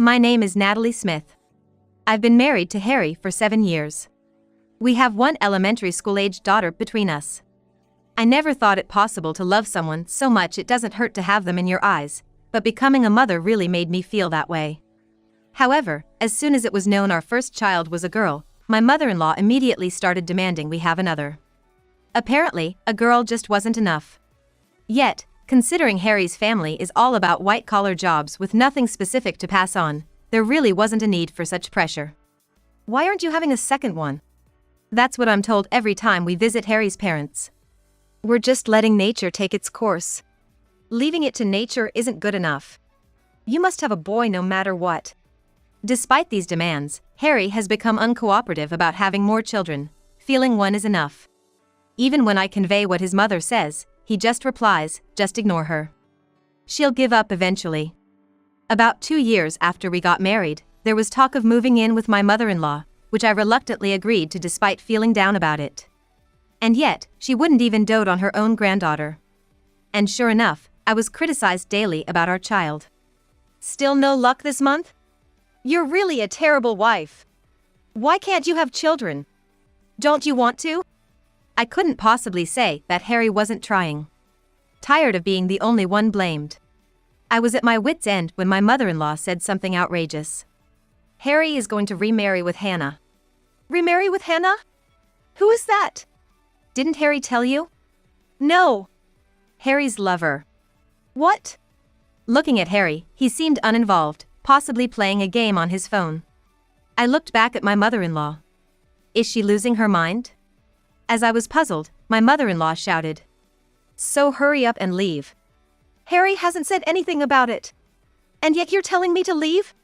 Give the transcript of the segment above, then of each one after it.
My name is Natalie Smith. I've been married to Harry for 7 years. We have one elementary school-aged daughter between us. I never thought it possible to love someone so much it doesn't hurt to have them in your eyes, but becoming a mother really made me feel that way. However, as soon as it was known our first child was a girl, my mother-in-law immediately started demanding we have another. Apparently, a girl just wasn't enough. Yet, considering Harry's family is all about white-collar jobs with nothing specific to pass on, there really wasn't a need for such pressure. Why aren't you having a second one? That's what I'm told every time we visit Harry's parents. We're just letting nature take its course. Leaving it to nature isn't good enough. You must have a boy no matter what. Despite these demands, Harry has become uncooperative about having more children, feeling one is enough. Even when I convey what his mother says, he just replies, just ignore her. She'll give up eventually. About 2 years after we got married, there was talk of moving in with my mother-in-law, which I reluctantly agreed to despite feeling down about it. And yet, she wouldn't even dote on her own granddaughter. And sure enough, I was criticized daily about our child. Still no luck this month? You're really a terrible wife. Why can't you have children? Don't you want to? I couldn't possibly say that Harry wasn't trying. Tired of being the only one blamed. I was at my wit's end when my mother-in-law said something outrageous. Harry is going to remarry with Hannah. Remarry with Hannah? Who is that? Didn't Harry tell you? No. Harry's lover. What? Looking at Harry, he seemed uninvolved, possibly playing a game on his phone. I looked back at my mother-in-law. Is she losing her mind? As I was puzzled, my mother-in-law shouted. So hurry up and leave. Harry hasn't said anything about it. And yet you're telling me to leave?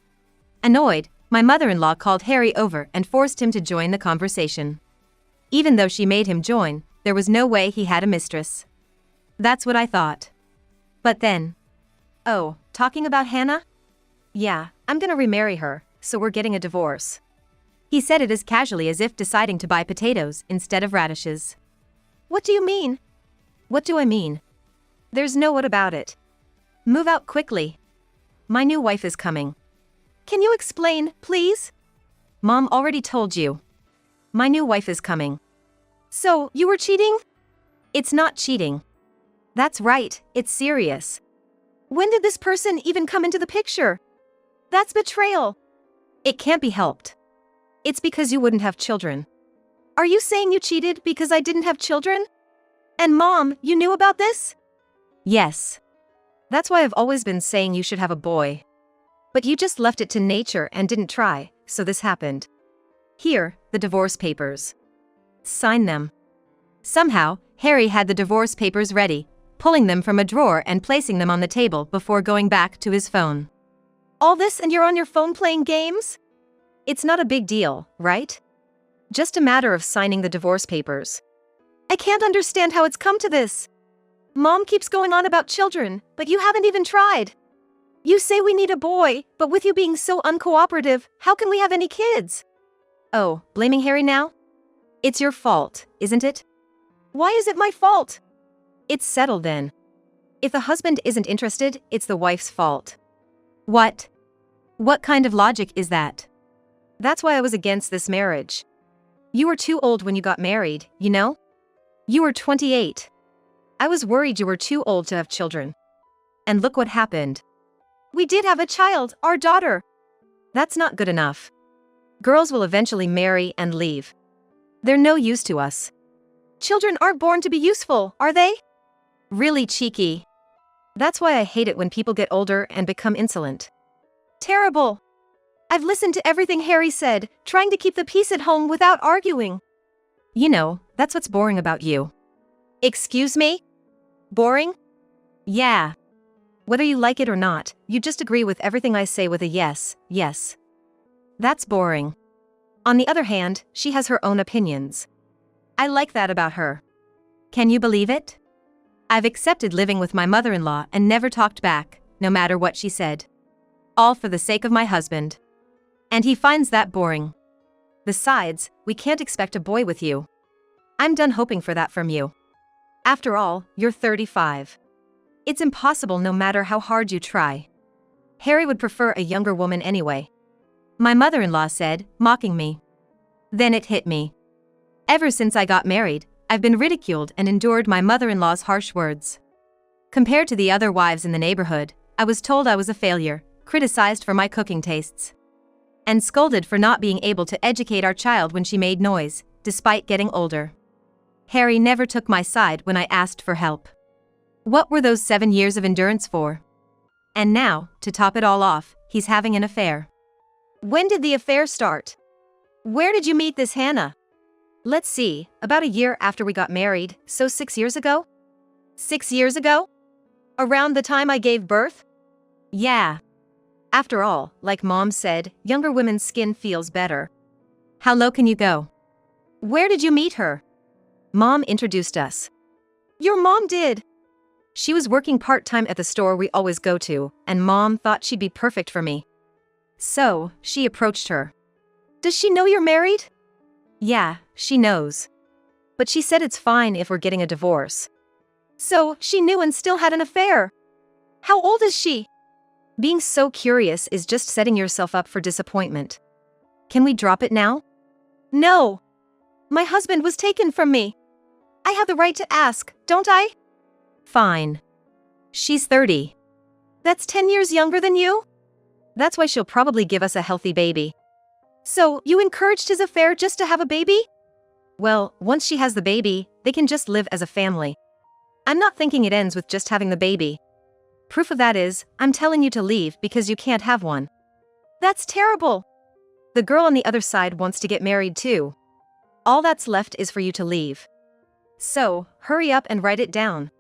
Annoyed, my mother-in-law called Harry over and forced him to join the conversation. Even though she made him join, there was no way he had a mistress. That's what I thought. But then... Oh, talking about Hannah? Yeah, I'm gonna remarry her, so we're getting a divorce. He said it as casually as if deciding to buy potatoes instead of radishes. What do you mean? What do I mean? There's no what about it. Move out quickly. My new wife is coming. Can you explain, please? Mom already told you. My new wife is coming. So, you were cheating? It's not cheating. That's right, it's serious. When did this person even come into the picture? That's betrayal. It can't be helped. It's because you wouldn't have children. Are you saying you cheated because I didn't have children? And Mom, you knew about this? Yes. That's why I've always been saying you should have a boy. But you just left it to nature and didn't try, so this happened. Here, the divorce papers. Sign them. Somehow, Harry had the divorce papers ready, pulling them from a drawer and placing them on the table before going back to his phone. All this and you're on your phone playing games? It's not a big deal, right? Just a matter of signing the divorce papers. I can't understand how it's come to this. Mom keeps going on about children, but you haven't even tried. You say we need a boy, but with you being so uncooperative, how can we have any kids? Oh, blaming Harry now? It's your fault, isn't it? Why is it my fault? It's settled then. If the husband isn't interested, it's the wife's fault. What? What kind of logic is that? That's why I was against this marriage. You were too old when you got married, you know? You were 28. I was worried you were too old to have children. And look what happened. We did have a child, our daughter. That's not good enough. Girls will eventually marry and leave. They're no use to us. Children aren't born to be useful, are they? Really cheeky. That's why I hate it when people get older and become insolent. Terrible. I've listened to everything Harry said, trying to keep the peace at home without arguing. You know, that's what's boring about you. Excuse me? Boring? Yeah. Whether you like it or not, you just agree with everything I say with a yes, yes. That's boring. On the other hand, she has her own opinions. I like that about her. Can you believe it? I've accepted living with my mother-in-law and never talked back, no matter what she said. All for the sake of my husband. And he finds that boring. Besides, we can't expect a boy with you. I'm done hoping for that from you. After all, you're 35. It's impossible no matter how hard you try. Harry would prefer a younger woman anyway. My mother-in-law said, mocking me. Then it hit me. Ever since I got married, I've been ridiculed and endured my mother-in-law's harsh words. Compared to the other wives in the neighborhood, I was told I was a failure, criticized for my cooking tastes, and scolded for not being able to educate our child when she made noise, despite getting older. Harry never took my side when I asked for help. What were those 7 years of endurance for? And now, to top it all off, he's having an affair. When did the affair start? Where did you meet this Hannah? Let's see, about a year after we got married, so 6 years ago? 6 years ago? Around the time I gave birth? Yeah. After all, like Mom said, younger women's skin feels better. How low can you go? Where did you meet her? Mom introduced us. Your mom did? She was working part-time at the store we always go to, and Mom thought she'd be perfect for me. So, she approached her. Does she know you're married? Yeah, she knows. But she said it's fine if we're getting a divorce. So, she knew and still had an affair. How old is she? Being so curious is just setting yourself up for disappointment. Can we drop it now? No. My husband was taken from me. I have the right to ask, don't I? Fine. She's 30. That's 10 years younger than you? That's why she'll probably give us a healthy baby. So, you encouraged his affair just to have a baby? Well, once she has the baby, they can just live as a family. I'm not thinking it ends with just having the baby. Proof of that is, I'm telling you to leave because you can't have one. That's terrible. The girl on the other side wants to get married too. All that's left is for you to leave. So, hurry up and write it down.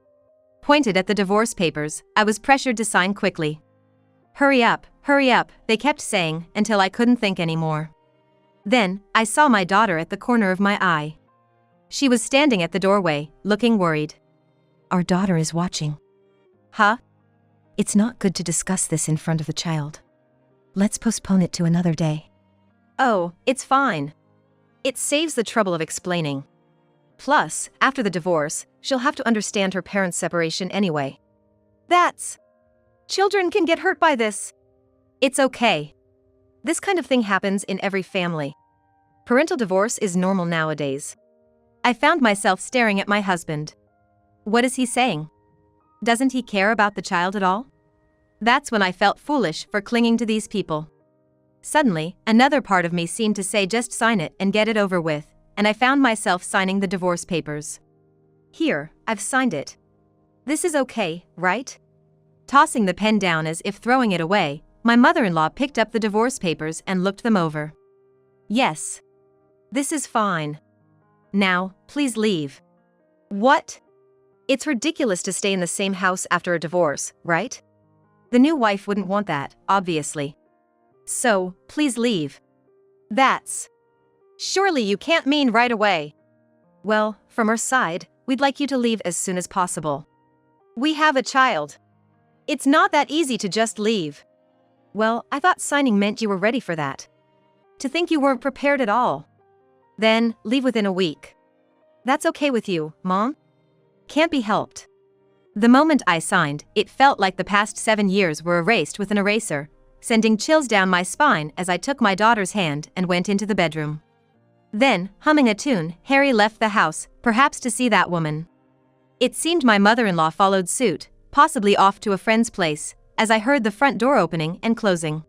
Pointed at the divorce papers, I was pressured to sign quickly. Hurry up, they kept saying, until I couldn't think anymore. Then, I saw my daughter at the corner of my eye. She was standing at the doorway, looking worried. Our daughter is watching. Huh? It's not good to discuss this in front of the child. Let's postpone it to another day. Oh, it's fine. It saves the trouble of explaining. Plus, after the divorce, she'll have to understand her parents' separation anyway. Children can get hurt by this. It's okay. This kind of thing happens in every family. Parental divorce is normal nowadays. I found myself staring at my husband. What is he saying? Doesn't he care about the child at all? That's when I felt foolish for clinging to these people. Suddenly, another part of me seemed to say just sign it and get it over with, and I found myself signing the divorce papers. Here, I've signed it. This is okay, right? Tossing the pen down as if throwing it away, my mother-in-law picked up the divorce papers and looked them over. Yes. This is fine. Now, please leave. What? It's ridiculous to stay in the same house after a divorce, right? The new wife wouldn't want that, obviously. So, please leave. Surely you can't mean right away. Well, from our side, we'd like you to leave as soon as possible. We have a child. It's not that easy to just leave. Well, I thought signing meant you were ready for that. To think you weren't prepared at all. Then, leave within a week. That's okay with you, Mom? Can't be helped. The moment I signed, it felt like the past 7 years were erased with an eraser, sending chills down my spine as I took my daughter's hand and went into the bedroom. Then, humming a tune, Harry left the house, perhaps to see that woman. It seemed my mother-in-law followed suit, possibly off to a friend's place, as I heard the front door opening and closing.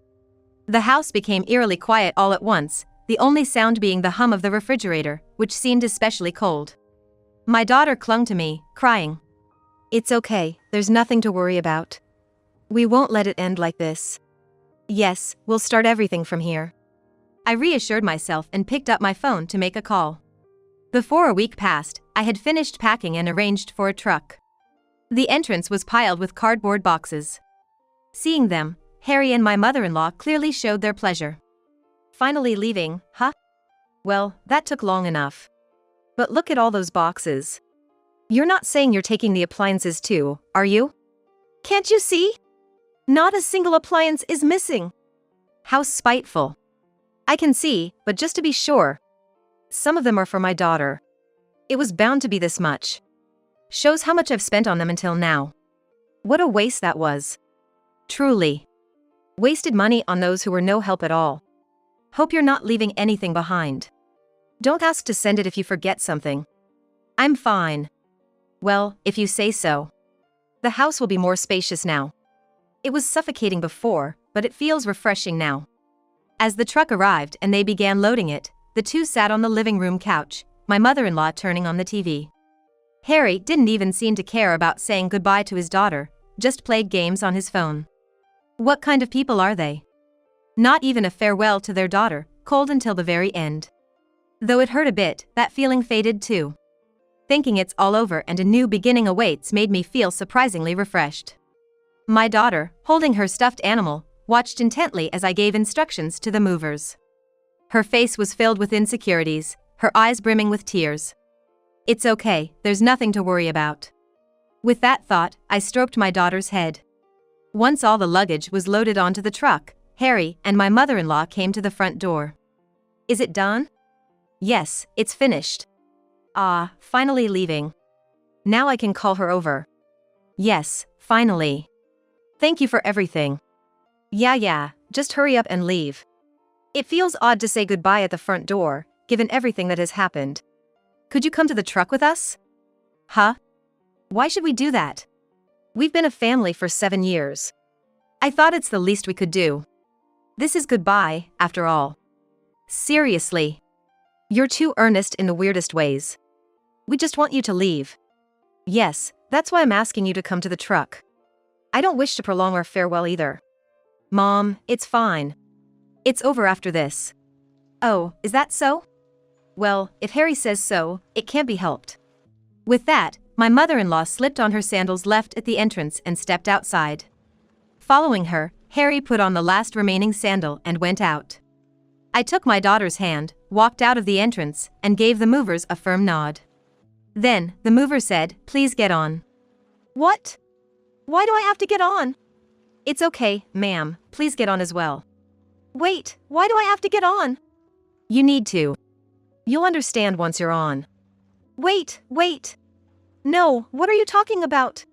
The house became eerily quiet all at once, the only sound being the hum of the refrigerator, which seemed especially cold. My daughter clung to me, crying. It's okay, there's nothing to worry about. We won't let it end like this. Yes, we'll start everything from here. I reassured myself and picked up my phone to make a call. Before a week passed, I had finished packing and arranged for a truck. The entrance was piled with cardboard boxes. Seeing them, Harry and my mother-in-law clearly showed their pleasure. Finally leaving, huh? Well, that took long enough. But look at all those boxes. You're not saying you're taking the appliances too, are you? Can't you see? Not a single appliance is missing. How spiteful. I can see, but just to be sure. Some of them are for my daughter. It was bound to be this much. Shows how much I've spent on them until now. What a waste that was. Truly. Wasted money on those who were no help at all. Hope you're not leaving anything behind. Don't ask to send it if you forget something. I'm fine. Well, if you say so. The house will be more spacious now. It was suffocating before, but it feels refreshing now. As the truck arrived and they began loading it, the two sat on the living room couch, my mother-in-law turning on the TV. Harry didn't even seem to care about saying goodbye to his daughter, just played games on his phone. What kind of people are they? Not even a farewell to their daughter, cold until the very end. Though it hurt a bit, that feeling faded too. Thinking it's all over and a new beginning awaits made me feel surprisingly refreshed. My daughter, holding her stuffed animal, watched intently as I gave instructions to the movers. Her face was filled with insecurities, her eyes brimming with tears. It's okay, there's nothing to worry about. With that thought, I stroked my daughter's head. Once all the luggage was loaded onto the truck, Harry and my mother-in-law came to the front door. Is it done? Yes, it's finished. Ah, finally leaving. Now I can call her over. Yes, finally. Thank you for everything. Yeah, just hurry up and leave. It feels odd to say goodbye at the front door, given everything that has happened. Could you come to the truck with us? Huh? Why should we do that? We've been a family for 7 years. I thought it's the least we could do. This is goodbye, after all. Seriously. You're too earnest in the weirdest ways. We just want you to leave. Yes, that's why I'm asking you to come to the truck. I don't wish to prolong our farewell either. Mom, it's fine. It's over after this. Oh, is that so? Well, if Harry says so, it can't be helped. With that, my mother-in-law slipped on her sandals left at the entrance and stepped outside. Following her, Harry put on the last remaining sandal and went out. I took my daughter's hand, walked out of the entrance, and gave the movers a firm nod. Then, the mover said, "Please get on." What? Why do I have to get on? It's okay, ma'am, please get on as well. Wait, why do I have to get on? You need to. You'll understand once you're on. Wait. No, what are you talking about?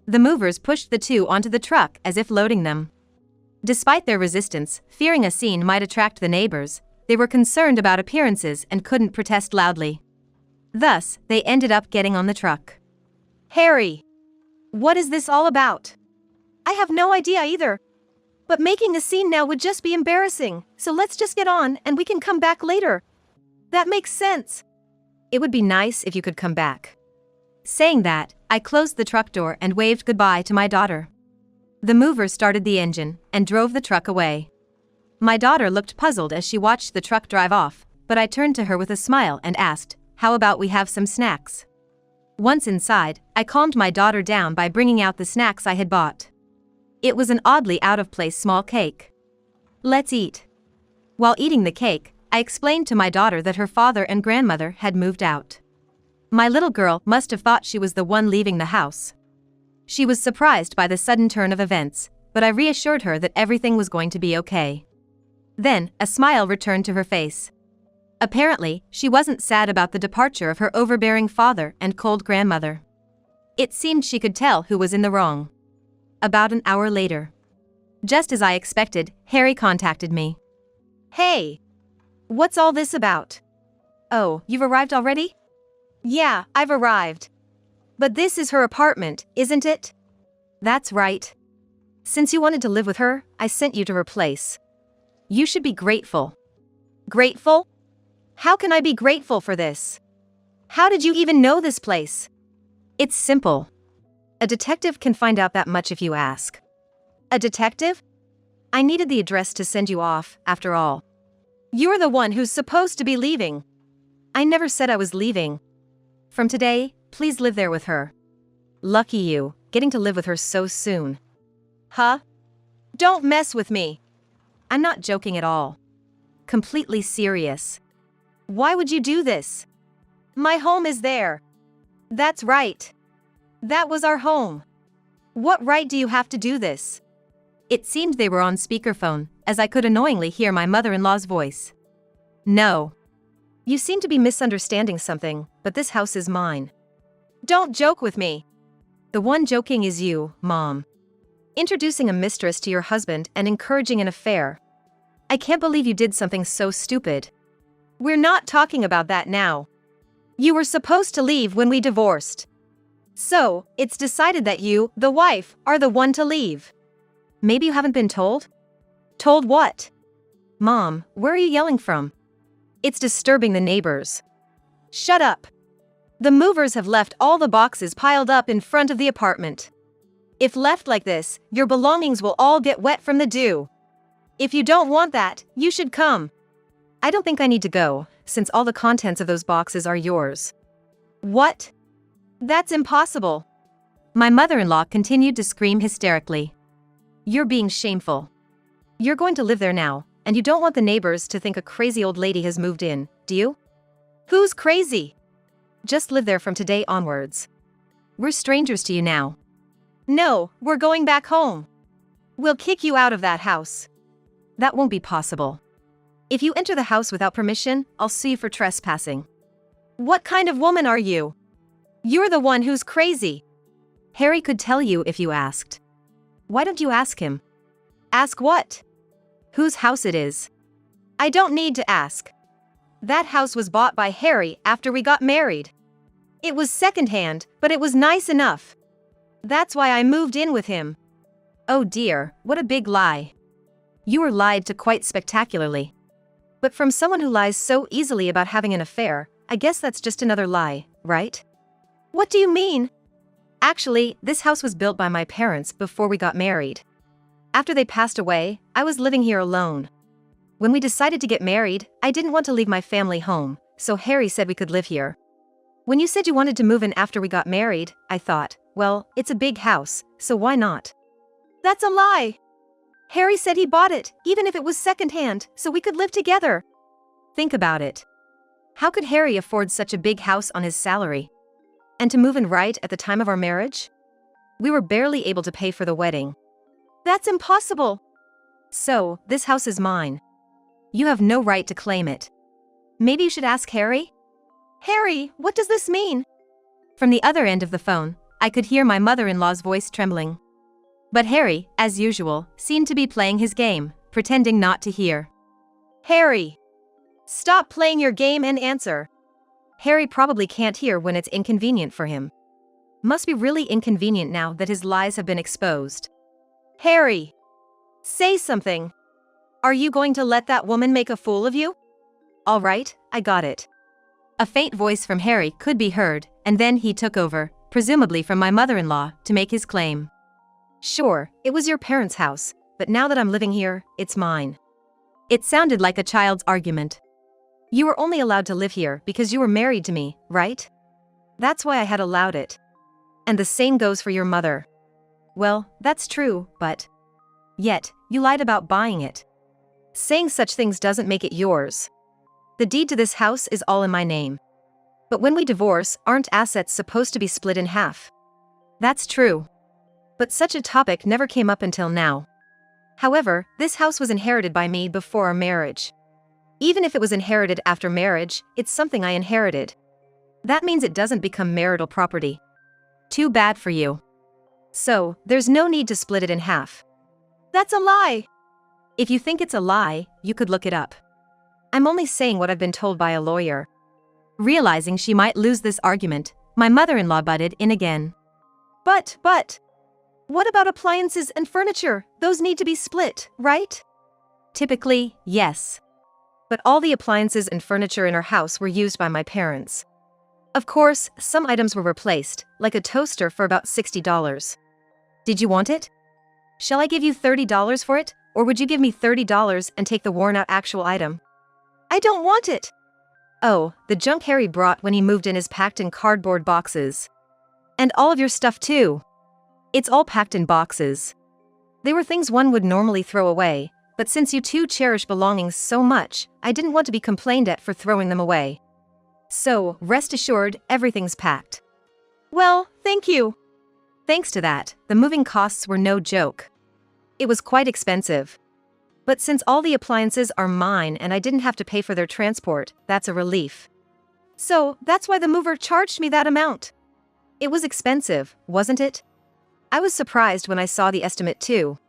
The movers pushed the two onto the truck as if loading them. Despite their resistance, fearing a scene might attract the neighbors, they were concerned about appearances and couldn't protest loudly. Thus, they ended up getting on the truck. Harry! What is this all about? I have no idea either. But making a scene now would just be embarrassing, so let's just get on and we can come back later. That makes sense. It would be nice if you could come back. Saying that, I closed the truck door and waved goodbye to my daughter. The mover started the engine and drove the truck away. My daughter looked puzzled as she watched the truck drive off, but I turned to her with a smile and asked, "How about we have some snacks?" Once inside, I calmed my daughter down by bringing out the snacks I had bought. It was an oddly out-of-place small cake. Let's eat. While eating the cake, I explained to my daughter that her father and grandmother had moved out. My little girl must have thought she was the one leaving the house. She was surprised by the sudden turn of events, but I reassured her that everything was going to be okay. Then, a smile returned to her face. Apparently, she wasn't sad about the departure of her overbearing father and cold grandmother. It seemed she could tell who was in the wrong. About an hour later. Just as I expected, Harry contacted me. Hey! What's all this about? Oh, you've arrived already? Yeah, I've arrived. But this is her apartment, isn't it? That's right. Since you wanted to live with her, I sent you to her place. You should be grateful. Grateful? How can I be grateful for this? How did you even know this place? It's simple. A detective can find out that much if you ask. A detective? I needed the address to send you off, after all. You're the one who's supposed to be leaving. I never said I was leaving. From today, please live there with her. Lucky you, getting to live with her so soon. Huh? Don't mess with me. I'm not joking at all. Completely serious. Why would you do this? My home is there. That's right. That was our home. What right do you have to do this? It seemed they were on speakerphone, as I could annoyingly hear my mother-in-law's voice. No. You seem to be misunderstanding something, but this house is mine. Don't joke with me. The one joking is you, Mom. Introducing a mistress to your husband and encouraging an affair. I can't believe you did something so stupid. We're not talking about that now. You were supposed to leave when we divorced. So, it's decided that you, the wife, are the one to leave. Maybe you haven't been told? Told what? Mom, where are you yelling from? It's disturbing the neighbors. Shut up. The movers have left all the boxes piled up in front of the apartment. If left like this, your belongings will all get wet from the dew. If you don't want that, you should come. I don't think I need to go, since all the contents of those boxes are yours. What? That's impossible. My mother-in-law continued to scream hysterically. You're being shameful. You're going to live there now, and you don't want the neighbors to think a crazy old lady has moved in, do you? Who's crazy? Just live there from today onwards. We're strangers to you now. No, we're going back home. We'll kick you out of that house. That won't be possible. If you enter the house without permission, I'll sue you for trespassing. What kind of woman are you? You're the one who's crazy. Harry could tell you if you asked. Why don't you ask him? Ask what? Whose house it is. I don't need to ask. That house was bought by Harry after we got married. It was secondhand, but it was nice enough. That's why I moved in with him. Oh dear, what a big lie. You were lied to quite spectacularly. But from someone who lies so easily about having an affair, I guess that's just another lie, right? What do you mean? Actually, this house was built by my parents before we got married. After they passed away, I was living here alone. When we decided to get married, I didn't want to leave my family home, so Harry said we could live here. When you said you wanted to move in after we got married, I thought, well, it's a big house, so why not? That's a lie! Harry said he bought it, even if it was secondhand, so we could live together. Think about it. How could Harry afford such a big house on his salary? And to move in right at the time of our marriage? We were barely able to pay for the wedding. That's impossible! So, this house is mine. You have no right to claim it. Maybe you should ask Harry? Harry, what does this mean? From the other end of the phone, I could hear my mother-in-law's voice trembling. But Harry, as usual, seemed to be playing his game, pretending not to hear. Harry! Stop playing your game and answer. Harry probably can't hear when it's inconvenient for him. Must be really inconvenient now that his lies have been exposed. Harry! Say something. Are you going to let that woman make a fool of you? All right, I got it. A faint voice from Harry could be heard, and then he took over, presumably from my mother-in-law, to make his claim. Sure, it was your parents' house, but now that I'm living here, it's mine. It sounded like a child's argument. You were only allowed to live here because you were married to me, right? That's why I had allowed it. And the same goes for your mother. Well, that's true, but... Yet, you lied about buying it. Saying such things doesn't make it yours. The deed to this house is all in my name. But when we divorce, aren't assets supposed to be split in half? That's true. But such a topic never came up until now. However, this house was inherited by me before our marriage. Even if it was inherited after marriage, it's something I inherited. That means it doesn't become marital property. Too bad for you. So, there's no need to split it in half. That's a lie! If you think it's a lie, you could look it up. I'm only saying what I've been told by a lawyer. Realizing she might lose this argument, my mother-in-law butted in again. But, what about appliances and furniture? Those need to be split, right? Typically, yes. But all the appliances and furniture in our house were used by my parents. Of course, some items were replaced, like a toaster for about $60. Did you want it? Shall I give you $30 for it, or would you give me $30 and take the worn-out actual item? I don't want it! Oh, the junk Harry brought when he moved in is packed in cardboard boxes. And all of your stuff too. It's all packed in boxes. They were things one would normally throw away, but since you two cherish belongings so much, I didn't want to be complained at for throwing them away. So, rest assured, everything's packed. Well, thank you. Thanks to that, the moving costs were no joke. It was quite expensive. But since all the appliances are mine and I didn't have to pay for their transport, that's a relief. So, that's why the mover charged me that amount. It was expensive, wasn't it? I was surprised when I saw the estimate too.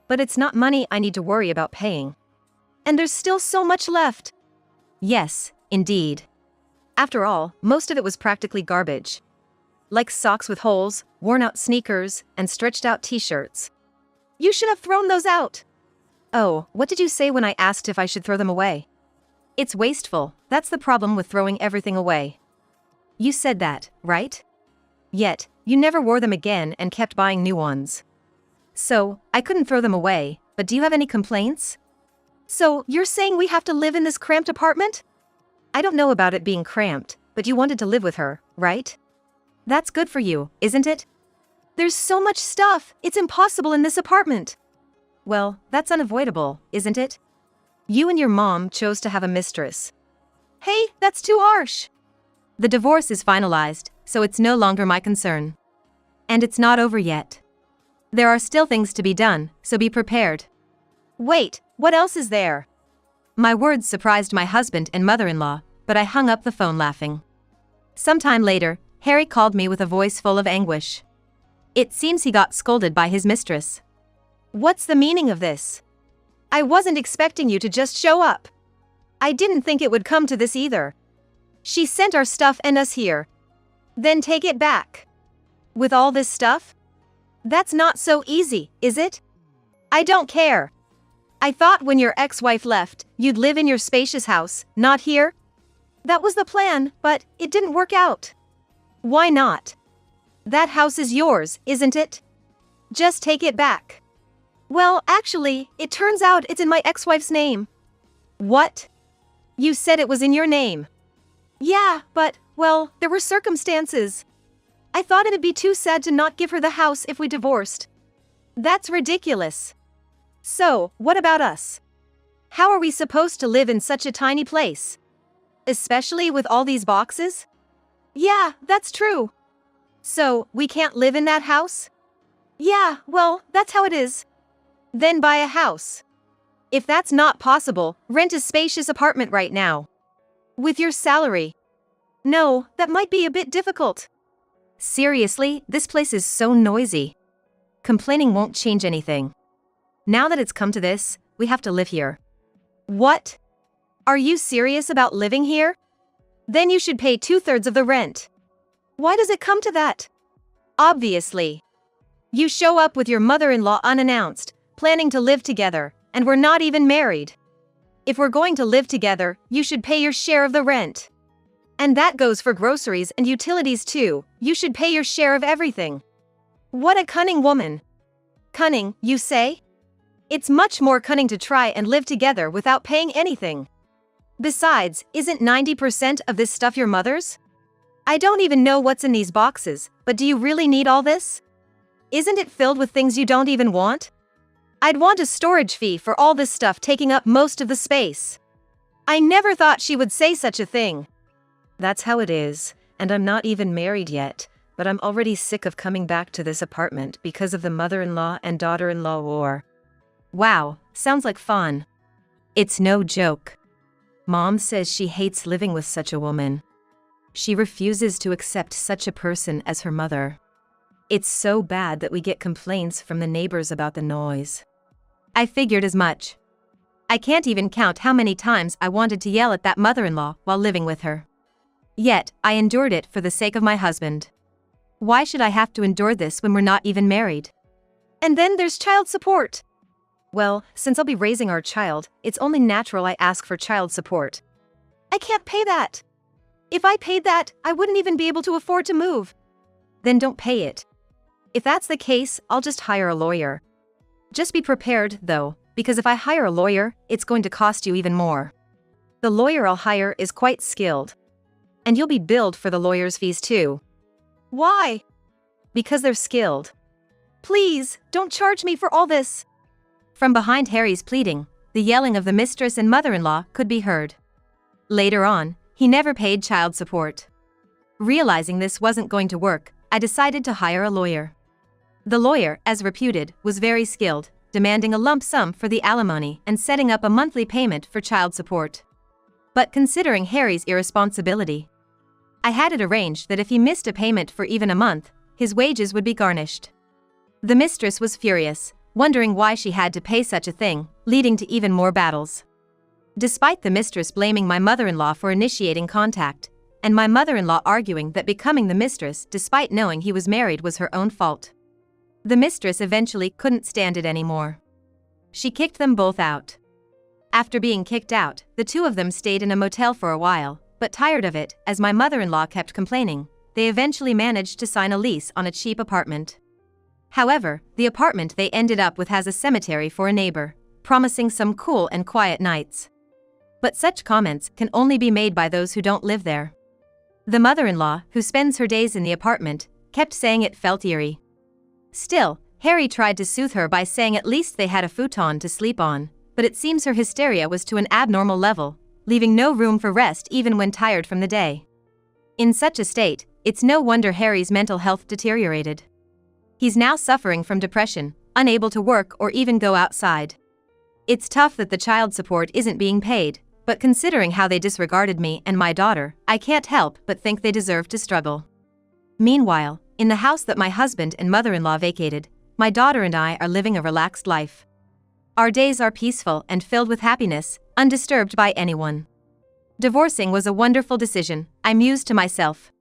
But it's not money I need to worry about paying. And there's still so much left. Yes, indeed. After all, most of it was practically garbage. Like socks with holes, worn-out sneakers, and stretched-out t-shirts. You should have thrown those out. Oh, what did you say when I asked if I should throw them away? It's wasteful, that's the problem with throwing everything away. You said that, right? Yet, you never wore them again and kept buying new ones. So, I couldn't throw them away, but do you have any complaints? So, you're saying we have to live in this cramped apartment? I don't know about it being cramped, but you wanted to live with her, right? That's good for you, isn't it? There's so much stuff, it's impossible in this apartment. Well, that's unavoidable, isn't it? You and your mom chose to have a mistress. Hey, that's too harsh. The divorce is finalized, so it's no longer my concern. And it's not over yet. There are still things to be done, so be prepared. Wait, what else is there? My words surprised my husband and mother-in-law, but I hung up the phone laughing. Sometime later, Harry called me with a voice full of anguish. It seems he got scolded by his mistress. What's the meaning of this? I wasn't expecting you to just show up. I didn't think it would come to this either. She sent our stuff and us here. Then take it back. With all this stuff? That's not so easy, is it? I don't care. I thought when your ex-wife left, you'd live in your spacious house, not here. That was the plan, but it didn't work out. Why not? That house is yours, isn't it? Just take it back. Well, actually, it turns out it's in my ex-wife's name. What? You said it was in your name. Yeah, but, well, there were circumstances. I thought it'd be too sad to not give her the house if we divorced. That's ridiculous. So, what about us? How are we supposed to live in such a tiny place? Especially with all these boxes? Yeah, that's true. So, we can't live in that house? Yeah, well, that's how it is. Then buy a house. If that's not possible, rent a spacious apartment right now. With your salary. No, that might be a bit difficult. Seriously, this place is so noisy. Complaining won't change anything. Now that it's come to this, we have to live here. What? Are you serious about living here? Then you should pay 2/3 of the rent. Why does it come to that? Obviously. You show up with your mother-in-law unannounced, planning to live together, and we're not even married. If we're going to live together, you should pay your share of the rent. And that goes for groceries and utilities too, you should pay your share of everything. What a cunning woman. Cunning, you say? It's much more cunning to try and live together without paying anything. Besides, isn't 90% of this stuff your mother's? I don't even know what's in these boxes, but do you really need all this? Isn't it filled with things you don't even want? I'd want a storage fee for all this stuff taking up most of the space. I never thought she would say such a thing. That's how it is, and I'm not even married yet, but I'm already sick of coming back to this apartment because of the mother-in-law and daughter-in-law war. Wow, sounds like fun. It's no joke. Mom says she hates living with such a woman. She refuses to accept such a person as her mother. It's so bad that we get complaints from the neighbors about the noise. I figured as much. I can't even count how many times I wanted to yell at that mother-in-law while living with her. Yet, I endured it for the sake of my husband. Why should I have to endure this when we're not even married? And then there's child support. Well, since I'll be raising our child, it's only natural I ask for child support. I can't pay that. If I paid that, I wouldn't even be able to afford to move. Then don't pay it. If that's the case, I'll just hire a lawyer. Just be prepared, though, because if I hire a lawyer, it's going to cost you even more. The lawyer I'll hire is quite skilled. And you'll be billed for the lawyer's fees too. Why? Because they're skilled. Please, don't charge me for all this. From behind Harry's pleading, the yelling of the mistress and mother-in-law could be heard. Later on, he never paid child support. Realizing this wasn't going to work, I decided to hire a lawyer. The lawyer, as reputed, was very skilled, demanding a lump sum for the alimony and setting up a monthly payment for child support. But considering Harry's irresponsibility, I had it arranged that if he missed a payment for even a month, his wages would be garnished. The mistress was furious, wondering why she had to pay such a thing, leading to even more battles. Despite the mistress blaming my mother-in-law for initiating contact, and my mother-in-law arguing that becoming the mistress despite knowing he was married was her own fault. The mistress eventually couldn't stand it anymore. She kicked them both out. After being kicked out, the two of them stayed in a motel for a while, but tired of it, as my mother-in-law kept complaining, they eventually managed to sign a lease on a cheap apartment. However, the apartment they ended up with has a cemetery for a neighbor, promising some cool and quiet nights. But such comments can only be made by those who don't live there. The mother-in-law, who spends her days in the apartment, kept saying it felt eerie. Still, Harry tried to soothe her by saying at least they had a futon to sleep on, but it seems her hysteria was to an abnormal level, leaving no room for rest even when tired from the day. In such a state, it's no wonder Harry's mental health deteriorated. He's now suffering from depression, unable to work or even go outside. It's tough that the child support isn't being paid, but considering how they disregarded me and my daughter, I can't help but think they deserve to struggle. Meanwhile, in the house that my husband and mother-in-law vacated, my daughter and I are living a relaxed life. Our days are peaceful and filled with happiness, undisturbed by anyone. Divorcing was a wonderful decision, I mused to myself.